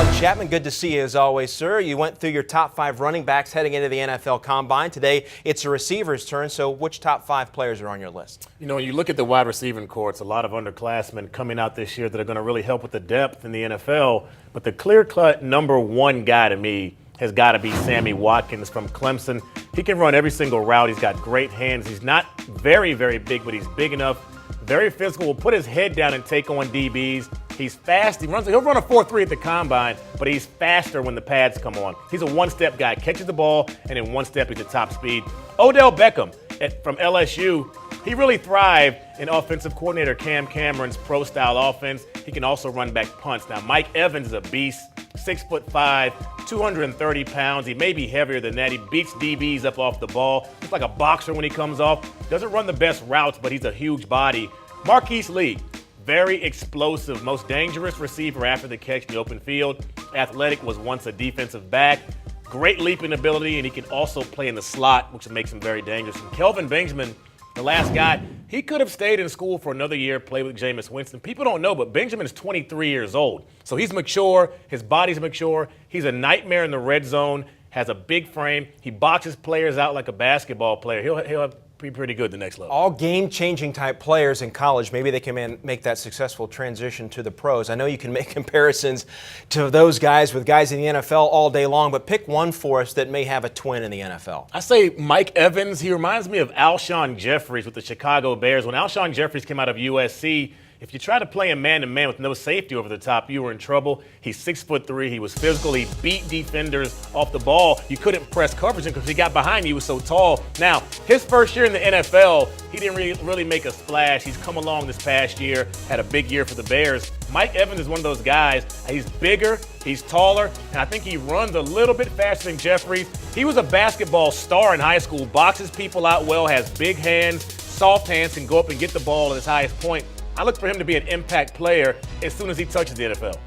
Doug Chapman, good to see you as always, sir. You went through your top 5 running backs heading into the NFL Combine. Today, it's a receiver's turn, so which top 5 players are on your list? You know, when you look at the wide receiving corps, it's a lot of underclassmen coming out this year that are going to really help with the depth in the NFL. But the clear-cut number 1 guy to me has got to be Sammy Watkins from Clemson. He can run every single route. He's got great hands. He's not very, very big, but he's big enough. Very physical. Will put his head down and take on DBs. He's fast. He'll run a 4.3 at the combine, but he's faster when the pads come on. He's a one-step guy. Catches the ball, and in one step, he's at top speed. Odell Beckham from LSU, he really thrived in offensive coordinator Cam Cameron's pro-style offense. He can also run back punts. Now, Mike Evans is a beast. 6'5", 230 pounds. He may be heavier than that. He beats DBs up off the ball. Looks like a boxer when he comes off. Doesn't run the best routes, but he's a huge body. Marquise Lee, very explosive, most dangerous receiver after the catch in the open field. Athletic, was once a defensive back. Great leaping ability, and he can also play in the slot, which makes him very dangerous. And Kelvin Benjamin, the last guy, he could have stayed in school for another year, played with Jameis Winston. People don't know, but Benjamin is 23 years old. So he's mature. His body's mature. He's a nightmare in the red zone, has a big frame. He boxes players out like a basketball player. He'll be pretty good the next level. All game-changing type players in college. Maybe they can make that successful transition to the pros. I know you can make comparisons to those guys with guys in the NFL all day long, but pick one for us that may have a twin in the NFL. I say Mike Evans. He reminds me of Alshon Jeffries with the Chicago Bears. When Alshon Jeffries came out of USC, if you try to play him man-to-man with no safety over the top, you were in trouble. He's 6'3". He was physical. He beat defenders off the ball. You couldn't press coverage because he got behind you. He was so tall. Now, his first year in the NFL, he didn't really make a splash. He's come along this past year, had a big year for the Bears. Mike Evans is one of those guys. He's bigger, he's taller, and I think he runs a little bit faster than Jeffries. He was a basketball star in high school, boxes people out well, has big hands, soft hands, can go up and get the ball at his highest point. I look for him to be an impact player as soon as he touches the NFL.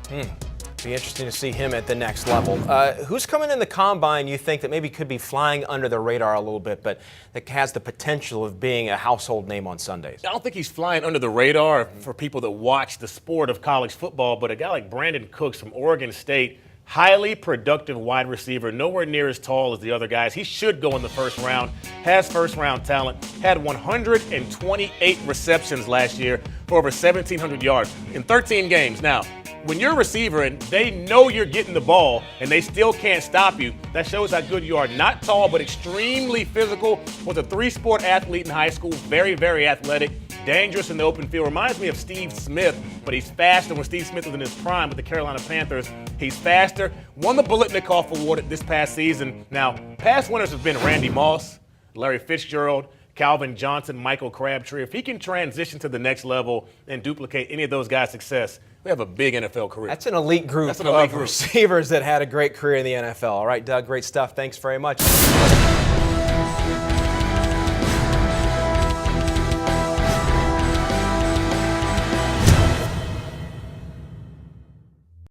Be interesting to see him at the next level. Who's coming in the Combine you think that maybe could be flying under the radar a little bit, but that has the potential of being a household name on Sundays? I don't think he's flying under the radar for people that watch the sport of college football, but a guy like Brandon Cooks from Oregon State, highly productive wide receiver, nowhere near as tall as the other guys. He should go in the first round, has first-round talent, had 128 receptions last year for over 1,700 yards in 13 games. Now, when you're a receiver and they know you're getting the ball and they still can't stop you, that shows how good you are. Not tall, but extremely physical. Was a 3-sport athlete in high school, very, very athletic, dangerous in the open field. Reminds me of Steve Smith, but he's faster. When Steve Smith was in his prime with the Carolina Panthers, he's faster. Won the Biletnikoff Award this past season. Now, past winners have been Randy Moss, Larry Fitzgerald, Calvin Johnson, Michael Crabtree. If he can transition to the next level and duplicate any of those guys' success, we have a big NFL career. That's an elite group of receivers that had a great career in the NFL. All right, Doug, great stuff. Thanks very much.